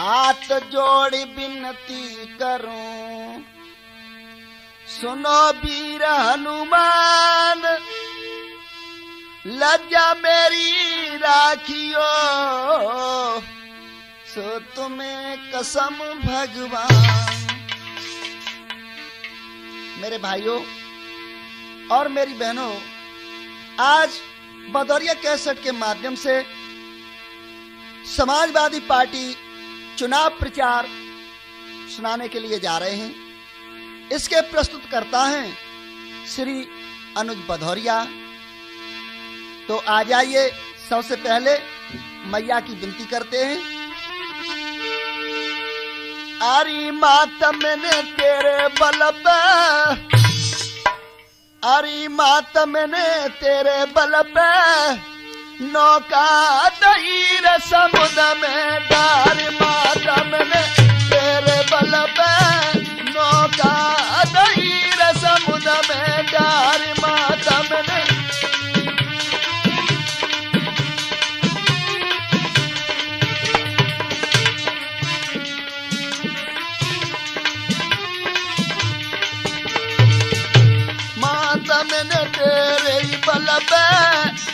हाथ जोड़ी विनती करूं, सुनो वीर हनुमान, लज्जा मेरी राखियो, सो तुम्हें कसम भगवान। मेरे भाइयों और मेरी बहनों, आज भदौरिया कैसेट के माध्यम से समाजवादी पार्टी चुनाव प्रचार सुनाने के लिए जा रहे हैं। इसके प्रस्तुतकर्ता हैं श्री अनुज भदौरिया। तो आ जाइए, सबसे पहले मैया की विनती करते हैं। आरी माता मैंने तेरे बल पे, आरी माता मैंने तेरे बल पे, नौका दहीर समुद्र में डार। माता मैंने तेरे बल पे, नौका दहीर समुद्र में डार। माता मैंने मैंने तेरे बल पे,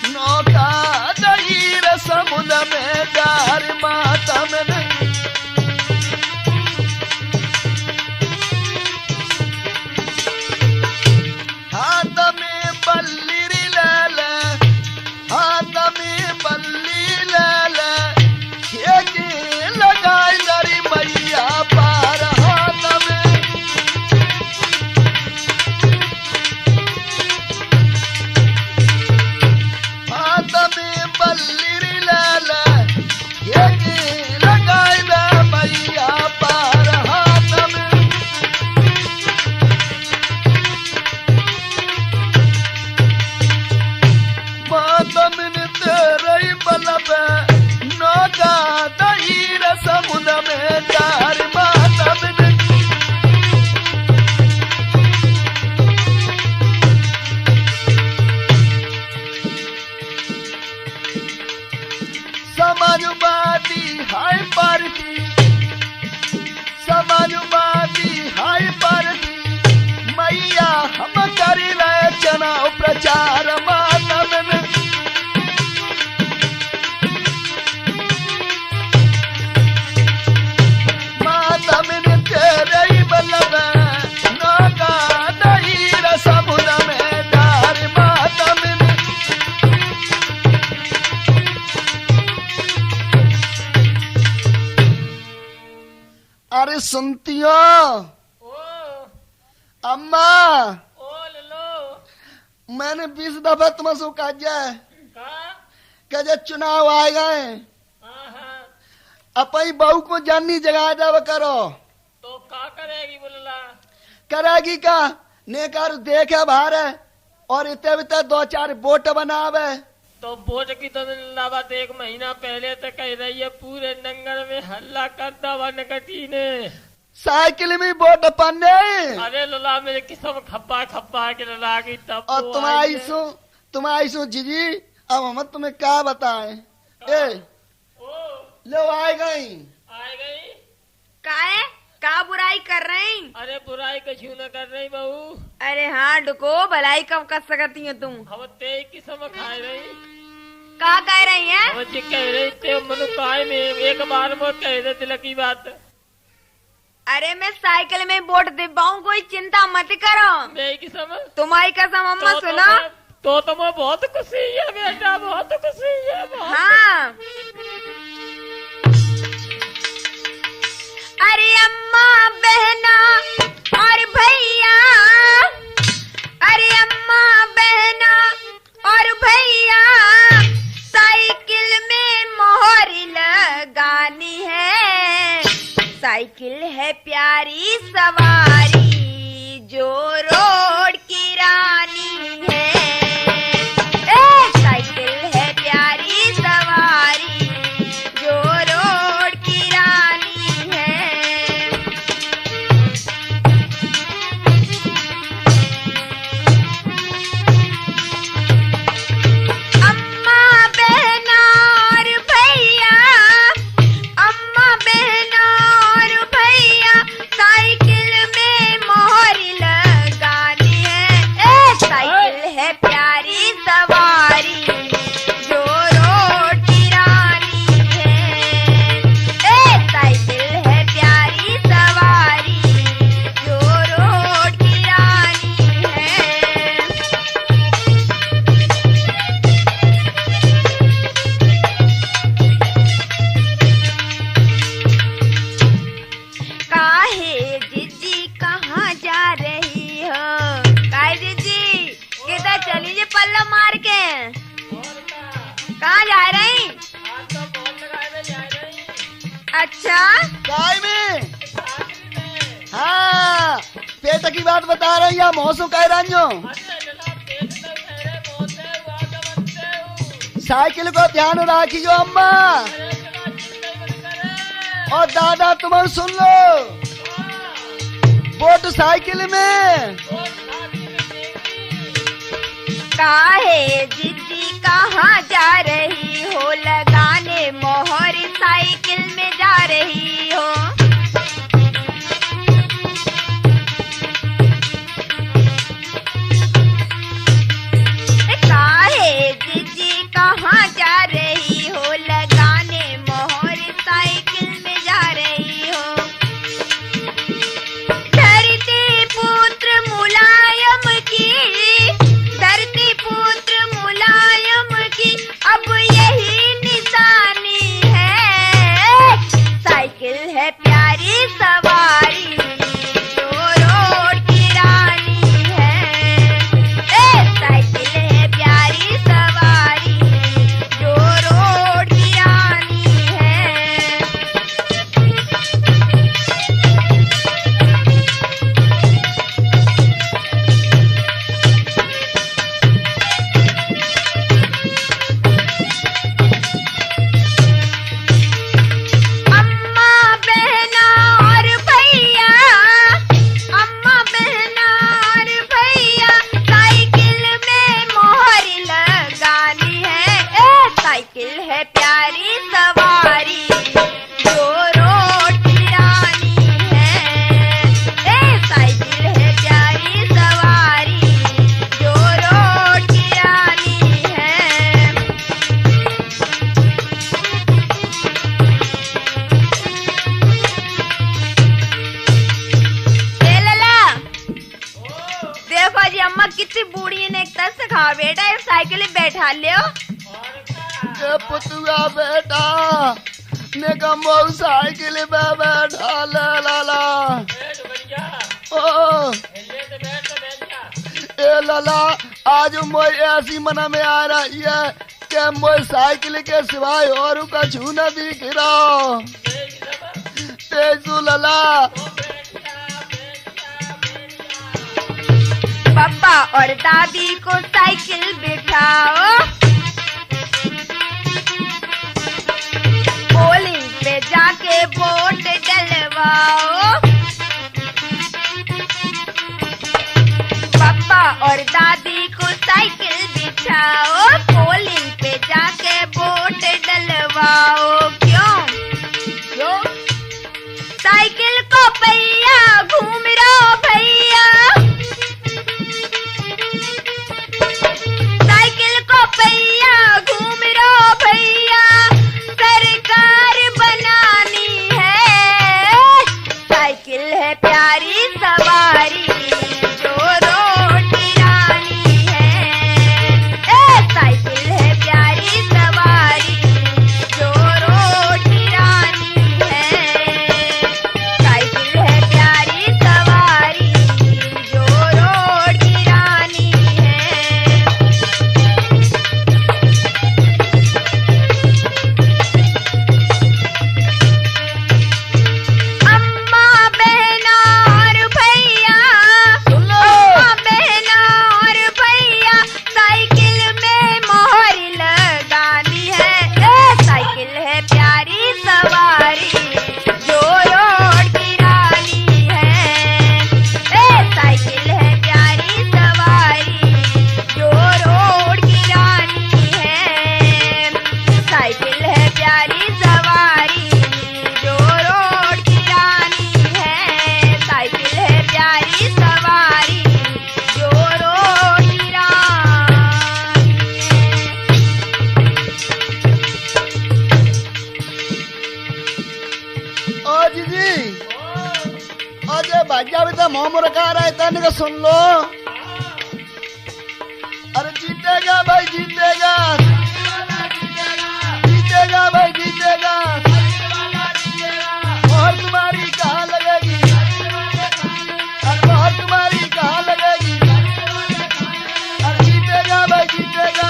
नौका दहीर समुद्र में डार। माता मैंने हाथ में बल्ली ले ले, हाथ में बल्ली ले ले, खेती लगाई लरी मैया पार। हाथ में बल्ली लाला ये लगाई ला मैया पार। हाथ में माता मैंने तेरे बल पे, नौका दहीर समुद्र में डार। माता मैंने समाजवादी हाय पार्टी, समाजवादी हाय पार्टी, मैया हम कर रहे चुनाव प्रचार। माता मैंने माता मैंने तेरे बल पे, नौका दहीर समुद्र में डार। माता मैंने अरे सुनती हो अम्मा, मैंने 20 दफा तुमसे कहा चुनाव आए गए, अपनी बहू को जाननी जगह जाव करो। तो का करेगी बोलला? करेगी का नेकर देखे बाहर है और इतने बिते 2-4 वोट बनावे। तो वोट की तो लावत 1 महीना पहले तो कह रही है, पूरे नंगर में हल्ला करता हुआ नकटी ने साइकिल में वोट पन्ने। अरे लला मेरे किस्म खप्पा खप्पा के लला की तब। और तुम्हारी सो जीजी, अब हम तुम्हें क्या बताएं। ए लो आए गई काहे का बुराई कर रही? अरे बुराई कछू न कर रही बहू। अरे हाँ डुको, भलाई कब कर सकती हो तुम? हम ते किस्म खाए रही। का कह रही है? हम कह रही थे मनु काय में एक बार वो कह रहे दिल की बात। अरे मैं साइकिल में वोट दिवाऊं, कोई चिंता मत करो। मेरी किस्म तुम्हारी कसम अम्मा सुना। तो तुम्हें बहुत खुशी है बेटा, बहुत खुशी है। हाँ अरे अम्मा बहना और भैया, अरे अम्मा बहना और भैया, साइकिल में मोहर लगानी है। साइकिल है प्यारी सवारी, जो रोड की रानी है। साइकिल है प्यारी सवारी, जो रोड की रानी है। अम्मा बहना और भैया, अम्मा बहना कहाँ जा रही? आज तो फोन लगाए में जा रही। अच्छा, काय में? साइकिल में। हाँ, पेट की बात बता रही है, मौसम कह रही हो। अरे जनाब पेट तो खैरे बोलते हुआ तो बनते हूँ। साइकिल को ध्यान रखियो अम्मा। अरे जनाब चिंता ही मत करे। और दादा तुम सुन लो, मोटरसाइकिल में वो साइकिल में देगी। काहे जीजी कहाँ जा रही हो? लगाने मोहर साइकिल में जा रही हो। काहे जीजी कहाँ जा रही हो? लगाने मोहर साइकिल में जा रही हो। धरती पुत्र मुलायम की, धरती पुत्र मुलायम की अब यही निशानी है। साइकिल है प्यारी सवारी जो रोड की रानी है। साइकिल है प्यारी सवारी जो रोड की रानी है। अम्मा बहना और भैया, अम्मा बहना और भैया साइकिल में मोहर लगानी है। साइकिल है प्यारी सवारी जो रोड की रानी है। साइकिल है प्यारी सवारी जो रोड की रानी है। ए लला, देखो जी अम्मा कितनी बूढ़ी ने एक तरह से खा बेटा, एक साइकिल में बैठा लियो। और क्या? के पुतुआ बेटा ने कमो साइकिल में बैठा ले लाला। बैठ भैया। ओ हिले तो बैठ जा। ए लाला, आज मोई ऐसी मन में आ रही है कि मोई साइकिल के सिवाय और कछु न दिख रहा। देख जब तेजू लाला, वो बैठ जा, बैठ जा, बैठ जा। पापा और दादी को साइकिल बिठाओ। पोलिंग पे जाके वोट डलवाओ। पापा और दादी को साइकिल बिठाओ। पोलिंग पे जाके वोट डलवाओ। क्यों? क्यों? साइकिल को पहिया घूम रहा भैया। साइकिल को पहिया घूम रहा भैया। सरकार बनानी है। साइकिल है प्यारी सवारी जो रोड की रानी है। साइकिल है प्यारी सवारी जो रोड की रानी है। साइकिल है प्यारी सवारी जो रोड की रानी है। अम्मा बहना और भैया, सुन लो। अम्मा बहना और भैया साइकिल में मोहर लगानी है। साइकिल है प्यारी सवारी जो रोड की रानी है। साइकिल है प्यारी सवारी जो रोड की रानी है। साइकिल है प्यारी सवारी जो रोड की रानी है। साइकिल है प्यारी सवारी जो रोड की रानी है। ओ जीजी, ओ जे भाग्या भी तो मोह रखा रहा है, तने को सुन लो। अरे जीतेगा भाई, जीतेगा, जीतेगा भाई, जीतेगा। और तुम्हारी कहाँ लगेगी? अरे और तुम्हारी कहाँ लगेगी? अरे जीतेगा भाई, जीतेगा।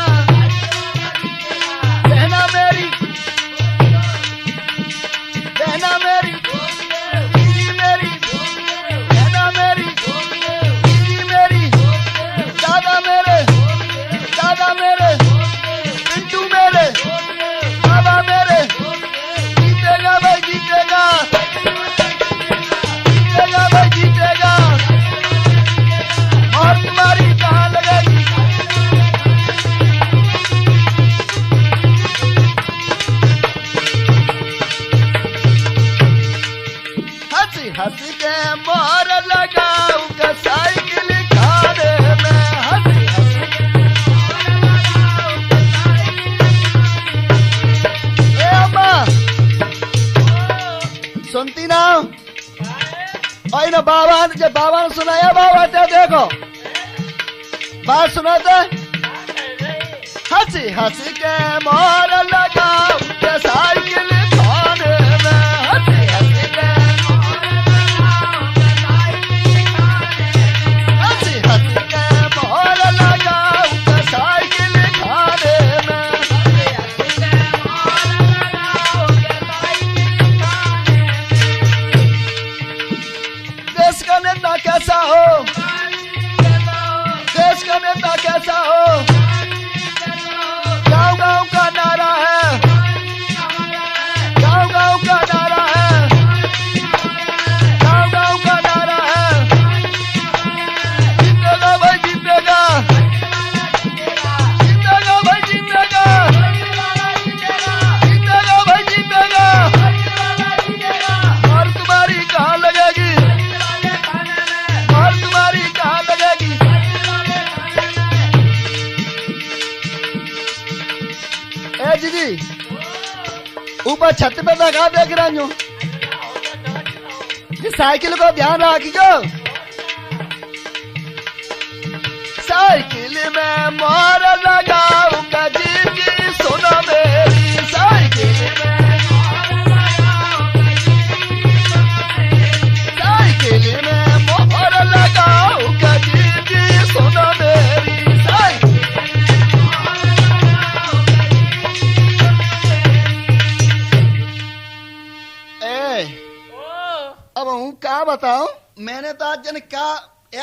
कोई ना बाबा जब बाबा ने सुनाया बाबा तो देखो बात सुना तो हंसी हंसी के मोर लगाओ के साइकिल खाने में हंसी हंसी के हंसी हंसी के मोर लगाओ के साइकिल खाने में देश का नेता कैसा हो देश का नेता कैसा हो गाँव गाँव का नारा है गाँव गाँव का नारा है गाँव गाँव का नारा है जीतेगा भाई जीतेगा जीतेगा भाई जीतेगा जीतेगा भाई जीतेगा और तुम्हारी कहाँ लगेगी और तुम्हारी कहाँ लगेगी ए दीदी ऊपर छत पे लगा देख रही हूँ ये साइकिल को ध्यान रखियो साइकिल में मोर लगाऊंगा जी जी सुनो मेरी साइकिल में साइकिल में मोर लगाऊंगा जी जी सुनो मेरी साइकिल अब हूँ क्या बताऊं मैंने तो आज जन क्या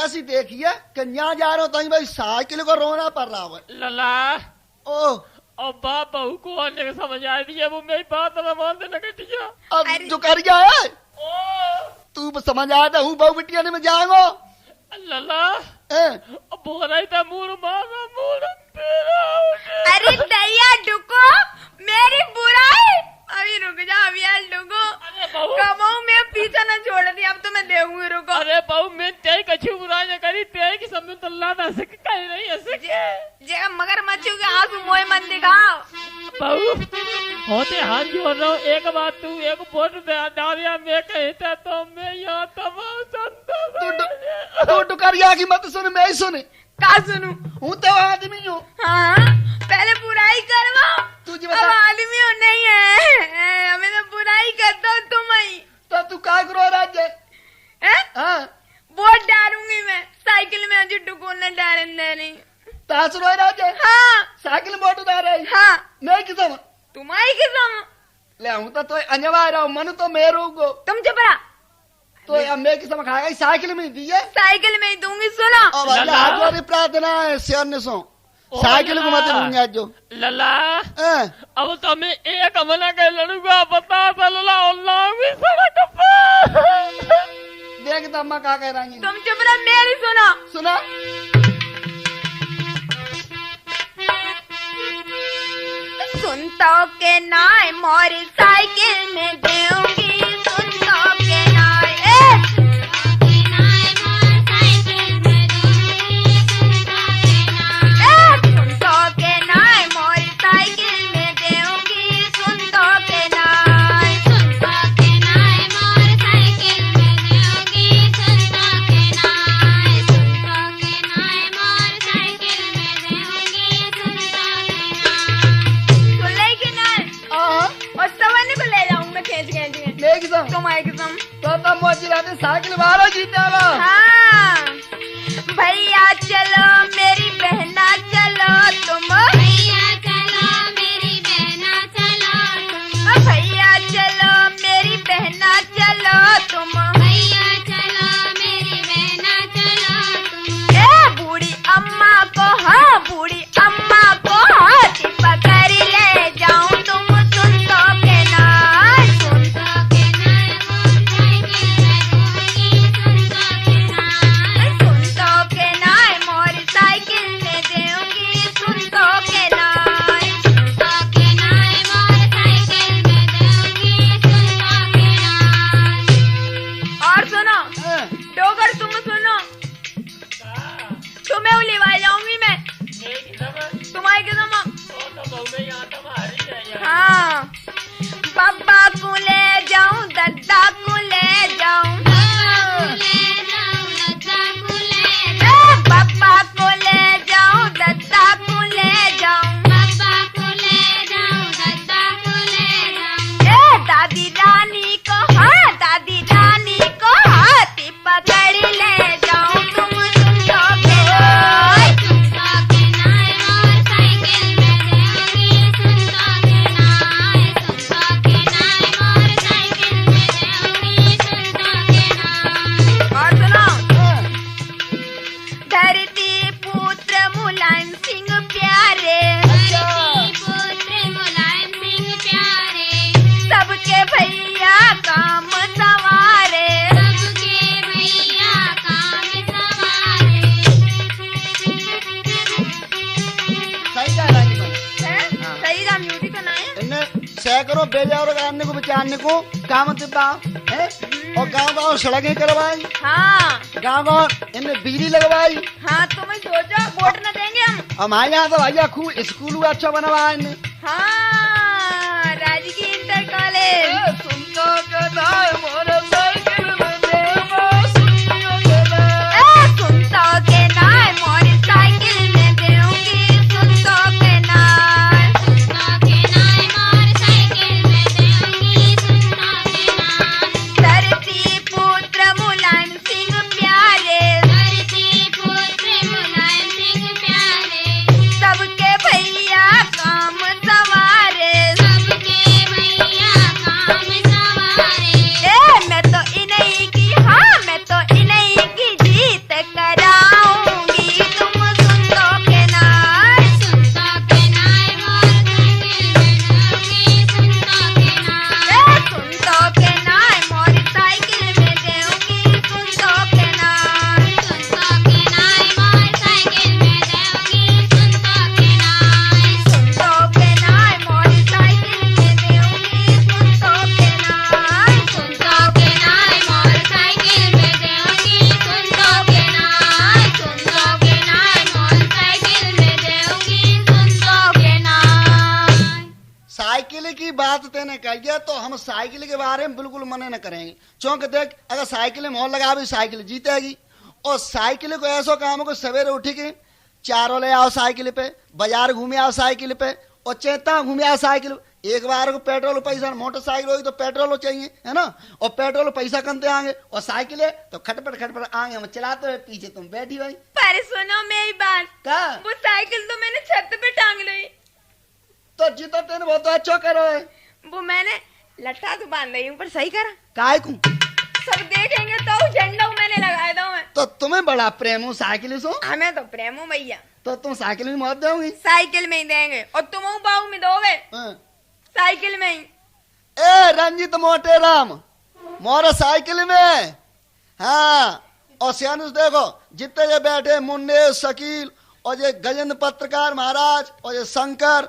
ऐसी देखी है कि यहाँ जा रहा हूँ तो भाई साइकिल को रोना पड़ रहा है लला ओ और बाप बहू को आने का समझ आ रही है वो मेरी बात ना मान देना कटिया अब जो कर गया है तू समझ आया था हूँ बहु बिटिया में जाएंगो लला बोल रही था मूर मारा मूर तेरा अरे दैया डुको मेरी बुराई अभी रुक जा अभी यार डुको कमाऊ मैं पीछा न छोड़ दी अब तो मैं देखूंगी रुको अरे बहू मैं तेरी कछी बुराई न करी तेरी की समझ तो अल्लाह ना सके कह रही ऐसे जे मगर मच्छू के आंसू मोए मन दिखाओ बहू होते हाथ जोड़ रहा हूँ एक बात तू एक वोट डालिया मैं कहता तो मैं यहाँ तू डुकरिया की मत सुन मैं ही सुन का सुनू हूँ तो आदमी हूँ हाँ पहले बुराई करवाओ तुझे अब आदमी हो नहीं है हमें तो बुराई करता हूँ तुम ही तो तू क्या करो राज्य हाँ वोट डालूंगी मैं साइकिल में अजी डुकोने डालन दे नहीं तास रो राज्य हाँ साइकिल वोट डाल रही हाँ मैं किसम तुम्हारी किस्म ले हूँ तो अनवा रहा हूँ मन तो मेरो को तुम चुप रहा तो अब मैं किसम खाएगा साइकिल में दी है साइकिल में ही दूंगी सुनो अब आज वाली प्रार्थना है शेर ने सो साइकिल को मत दूंगी आज जो लला अब तो मैं एक मना के लड़ूंगा बता था लला अल्लाह भी सड़क पे देख तो अम्मा क्या कह रही तुम चुप रहा मेरी सुनो सुना सुनता के नाय मोर साइकिल में दूंगी सुनता के नाय सुनता के नाय मोर साइकिल में दूंगी सुनता के नाय सुनता के नाय मोर साइकिल में दूंगी सुनता के नाय सुनता के नाय मोर साइकिल में दूंगी सुनता के नाय सुन ले कि नहीं और सवन को ले जाऊं मैं खींच के ले किसम तुम्हारे किस्म तो मोची रात साइकिल वाला जीतेगा हाँ भैया चलो मेरी बहना चलो तुम भैया चलो मेरी बहना चलो तुम भैया चलो मेरी बहना चलो तुम भैया चलो मेरी बहना चलो तुम ए बूढ़ी अम्मा को हाँ बूढ़ी अम्मा को हाथ पकड़ ले जाऊं तुम सुन तो के नाय सुन तो के नाय मोर साइकिल में दूंगी सुन तो के नाय सुन तो के नाय मोर साइकिल में दूंगी सुन तो के नाय और सुनो डोगर तुम सुनो तुम्हें उलिवा जाऊंगी मैं तुम्हारे किस्म हाँ बब्बा को ले जाऊं दद्दा को ले जाऊं सही राम यूटी तो ना है इन्हें सैकड़ों बेजा और गाने को बेचारने को काम दिपा है और गांव सड़कें करवाई। हाँ गांव इनने बिजली लगवाई। हाँ तो मैं सोचा वोट न देंगे हम। हमारे यहाँ तो भैया खूब स्कूल अच्छा बनवा इनने। हाँ राजकीय इंटर कॉलेज। सुनता के नाय मोरे साइकिल में देवा सुनता के नाय मोरे साइकिल में देऊंगी। सुनता के नाय मोरे साइकिल में देऊंगी। सुनता के नाय धरती पुत्र मुलायम सिंह प्यारे। धरती पुत्र मुलायम सिंह प्यारे सबके भैया काम सवारे। सबके भैया काम सवारे। मैं तो इन्हीं की हाँ मैं तो इन्हीं की जीत कराऊंगी। तुम सुनतो के नाय मोर सुनतो के नाय मोर साइकिल में देऊंगी। सुनतो के नाय मोर साइकिल में देऊंगी। सुनतो के नाय मोर साइकिल में देऊंगी। सुनतो के नाय मोर साइकिल में देऊंगी। सुनतो के नाय मोर साइकिल में देऊंगी। सुनतो के नाय। साइकिल की बात तेने कही तो हम साइकिल के बारे में बिल्कुल मना न करेंगे। चौंक देख अगर साइकिल में मोहर लगा भी साइकिल जीतेगी। और साइकिल को ऐसा काम है कि सवेरे उठ के चारों ले आओ साइकिल पे, बाजार घूमे आओ साइकिल पे और चेता घूमे आओ साइकिल। एक बार को पेट्रोल पैसा मोटरसाइकिल होगी तो पेट्रोल चाहिए है ना। और पेट्रोल पैसा कमते आएंगे और साइकिल है तो खटपट आएंगे हम चलाते हुए पीछे तुम बैठी भाई। पर सुनो मेरी बात। का वो साइकिल तो मैंने छत पे टांग ली। तो जीतो तेने बहुत अच्छा करो है। वो मैंने लट्ठा तो बांध रही हूँ पर सही करा। काय को सब देखेंगे तो झंडा मैंने लगाया था मैं। तो तुम्हें बड़ा प्रेम हो साइकिल से। हमें तो प्रेम हो भैया। तो तुम साइकिल में मत दोगी। साइकिल में ही देंगे और तुम बाहू में दोगे। हाँ। साइकिल में ही। ए रंजित मोटे राम मोर साइकिल में। हाँ और सियानुस देखो जितने ये बैठे मुन्ने शकील और ये गजेंद्र पत्रकार महाराज और ये शंकर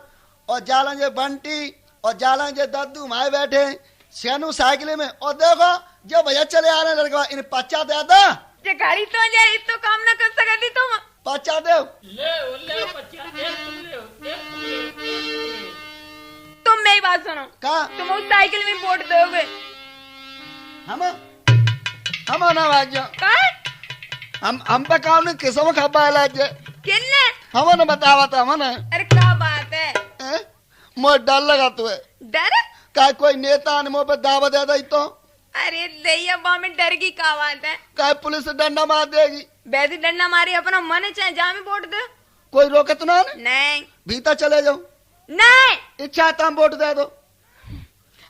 और जालन ये बंटी और जालन ये दद्दू माए बैठे सियानु साइकिल में। और देखो जो भैया चले आ रहे हैं लड़का इन पच्चा दे दो। जे गाड़ी तो जाए तो काम ना कर सकती तुम। पच्चा दे ले 50 दे तुम मेरी बात सुनो। का तुम उस साइकिल में वोट दोगे। हम ना भाज का हम पे काम नहीं किसम खपा लाज किन्ने हम ने बतावा था हम। अरे क्या बात है। मोर डर लगा तुझे डर का कोई नेता ने मुँह पे दावा दे दी तो। अरे दैया बा में डर की क्या बात है। का पुलिस से डंडा मार देगी। वैसे डंडा मारी अपना मन चाहे जहाँ में वोट दे। कोई रोके तो ना नहीं भीतर चले जाओ। नहीं इच्छा तो हम वोट दे दो।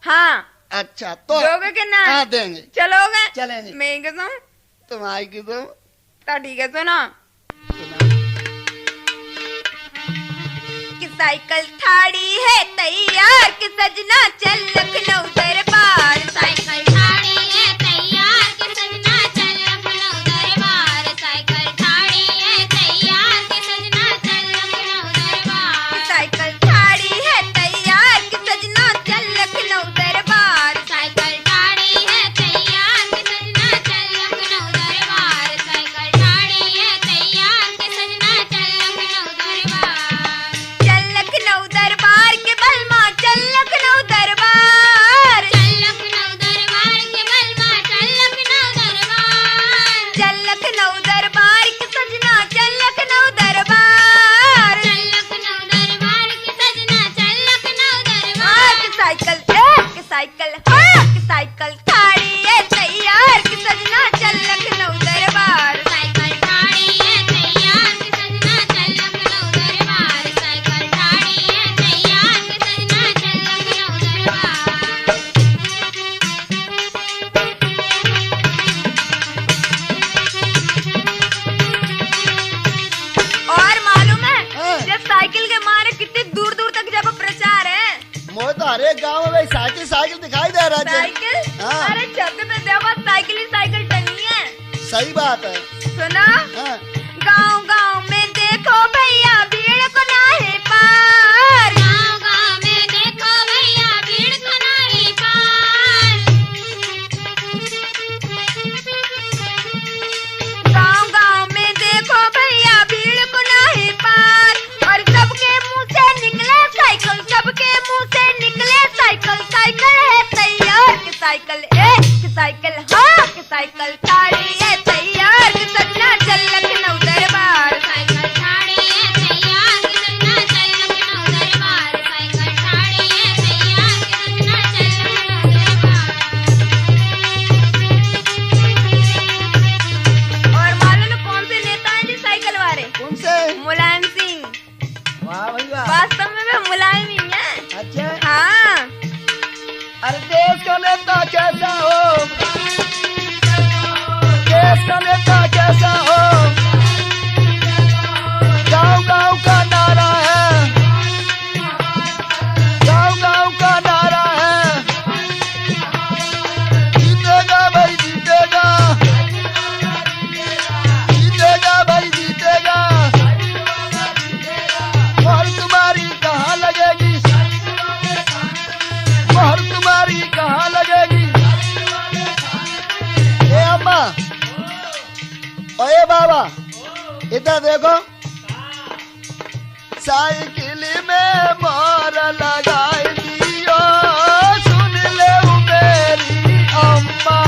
हाँ अच्छा तो दोगे कि ना। हाँ देंगे चलोगे चलेंगे। मैं कसम तुम्हारी किस्म तो ठीक है सुनो कि साइकिल थाड़ी है तैयार कि सजना चल लखनऊ दरबार। साइकिल थाड़ी है तैयार कि सजना चल लखनऊ दरबार। साइकिल थाड़ी है तैयार कि सजना चल लखनऊ दरबार। साइकिल थाड़ी है तैयार कि सजना चल लखनऊ दरबार। साइकिल थाड़ी है तैयार कि सजना चल लखनऊ दरबार। साइकिल थाड़ी है तैयार कि सजना चल लखनऊ दरबार। चल लखनऊ दरबार के बलमा चल लखनऊ दरबार। चल लखनऊ दरबार के बलमा चल लखनऊ दरबार। चल लखनऊ दरबार के सजना चल लखनऊ दरबार। चल लखनऊ दरबार के सजना चल लखनऊ दरबार। की साइकिल की साइकिल थाड़ी है तैयार कि सजना चल लखनऊ दरबार। साइकिल थाड़ी है तैयार कि सजना चल लखनऊ दरबार। साइकिल थाड़ी है तैयार कि सजना चल लखनऊ दरबार। और मालूम है जब साइकिल के मारे कितने दूर दूर तक जब प्रचार है। मोह तो हर एक गाँव में साइकिल दिखाई दे रहा है। साइकिल हाँ। अरे छत पे देखो साइकिल ही साइकिल टंगी है। सही बात है। सुना हाँ। गाँव गाँव में देखो भैया भीड़ को ना है पार। गाँव गाँव इधर देखो, साइकिल में मोर लगाई दियो, सुन ले मेरी अम्मा,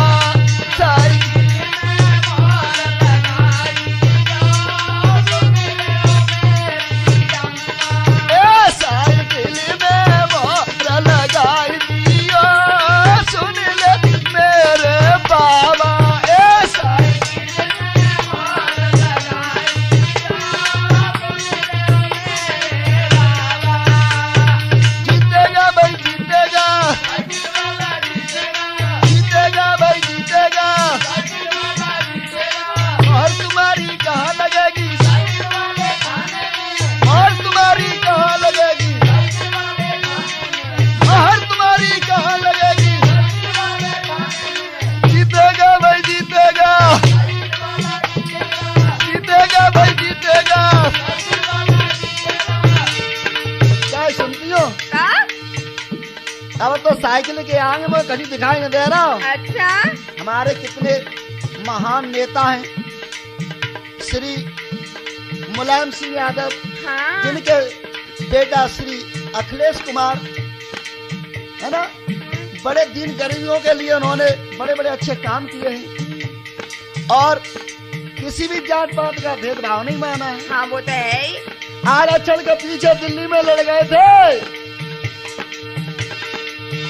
साइकिल में मोर लगाई दियो, सुन ले मेरी अम्मा, ए साइकिल में मोर लगाई दियो, सुन ले मेरे बाबा, ए साइकिल में मोर लगाई दियो, जीतेगा भाई जीतेगा, जीतेगा भाई जीतेगा, और तुम्हारी कहाँ लगेगी, और तुम्हारी कहाँ लगेगी, और तुम्हारी कहाँ लगेगी, जीतेगा भाई जीतेगा, जीतेगा भाई जीतेगा। क्या सुनती हो? का? अब तो साइकिल के आगे में कहीं दिखाई नहीं दे रहा। अच्छा, हमारे कितने महान नेता हैं, श्री मुलायम सिंह यादव, हाँ, जिनके बेटा श्री अखिलेश कुमार है ना, बड़े दीन गरीबों के लिए उन्होंने बड़े बड़े अच्छे काम किए हैं और किसी भी जात पात का भेदभाव नहीं माना है। हाँ वो तो है ही। आरक्षण के पीछे दिल्ली में लड़ गए थे।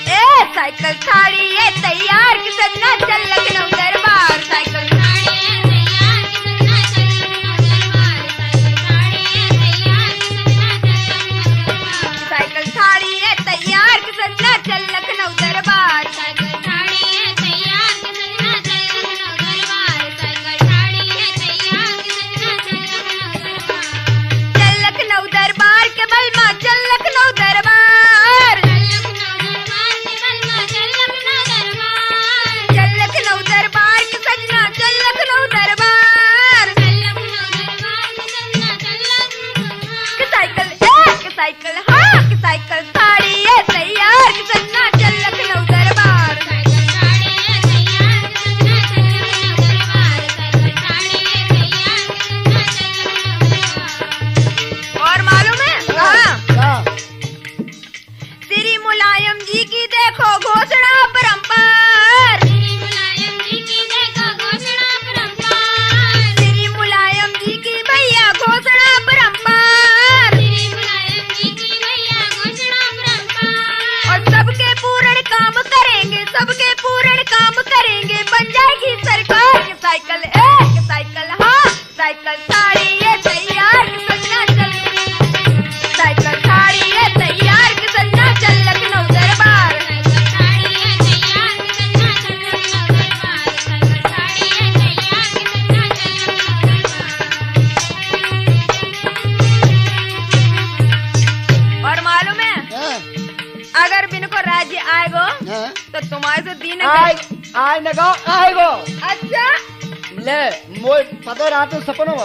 ए साइकिल थाड़ी ये तैयार कि सजना चल लखनऊ दरबार, साइकिल थाड़ी ये तैयार कि सजना चल लखनऊ दरबार, साइकिल थाड़ी ये तैयार कि सजना चल लखनऊ दरबार, साइकिल थाड़ी ये तैयार कि सजना चल लखनऊ दरबार, साइकिल थाड़ी ये तैयार कि सजना चल लखनऊ दरबार, चल लखनऊ दरबार के बलमा चल लखनऊ दरबार, चल लखनऊ दरबार के सजना चल लखनऊ दरबार, के साइकिल हाँ के साइकिल थाड़ी ये तैयार के सजना चल लखनऊ दरबार, और मालूम है हाँ, श्री मुलायम जी की देखो घोषणा परंपर, श्री मुलायम जी की देखो घोषणा परंपर, श्री मुलायम जी की भैया घोषणा परंपर, श्री मुलायम जी की भैया घोषणा परंपर, और सबके पूर्ण काम करेंगे, सबके पूर्ण काम करेंगे, बन जाएगी सरकार की साइकिल एक साइकिल हाँ साइकिल थाड़ी ये तैयार कि सजना चल, साइकिल थाड़ी ये तैयार कि सजना चल लखनऊ दरबार, साइकिल थाड़ी ये तैयार कि सजना चल लखनऊ दरबार, साइकिल थाड़ी ये तैयार कि सजना चल लखनऊ दरबार। और मालूम है हैं? अगर बिन को राज्य आएगो हैं? तो तुम्हारे से दीन आय नगाओ आएगो। अच्छा ले मोय पता रात में सपनों में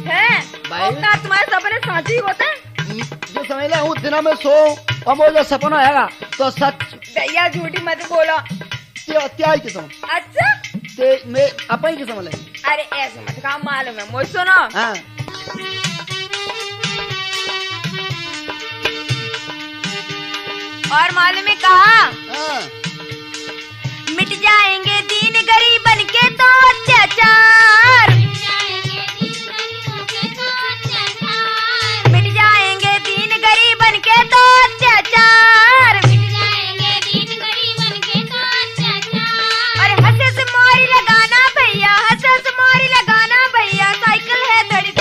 है भाई। और क्या तुम्हारे सपने साची होते हैं? जो समझ ले उस दिन में सो और मुझे सपना आएगा तो सच भैया झूठी मत बोलो। त्याई की समझ अच्छा ते मैं अपन की समझ ले। अरे ऐसे मत कहा, मालूम है मुझे सुनो। हाँ और मालूम है कहा हाँ मिट जाएंगे दीन गरीबन के तो अत्याचार, मिट जाएंगे दीन गरीबन के तो अत्याचार, और हंसे से मोरी लगाना भैया, हंसे से मोरी लगाना भैया, साइकिल है धड़ी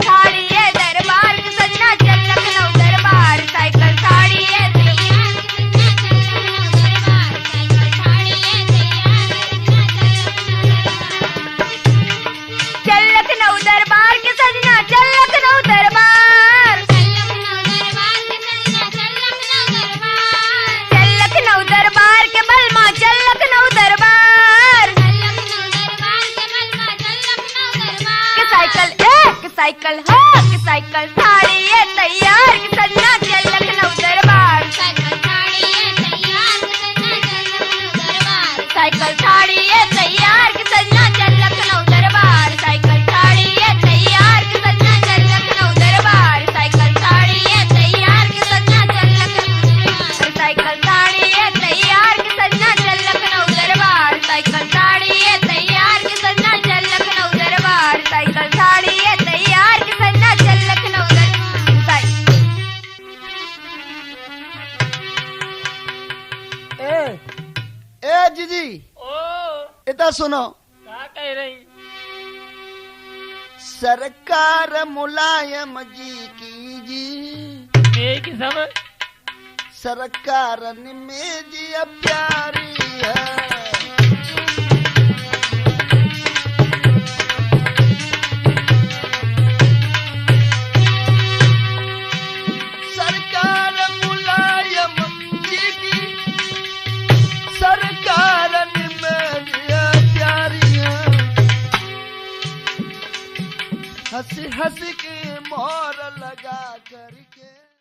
थाड़ी है दरबार के सजना चल लखनऊ दरबार, साइकिल थाड़ी है तैयार के सजना चल लखनऊ दरबार, साइकिल थाड़ी है तैयार सुनो। क्या कह रही? सरकार मुलायम जी की जी, एक समय सरकार में जी प्यारी है। सरकार मुलायम जी की, सरकार में जी प्यारी है। हंस हंस के मोहर लगा के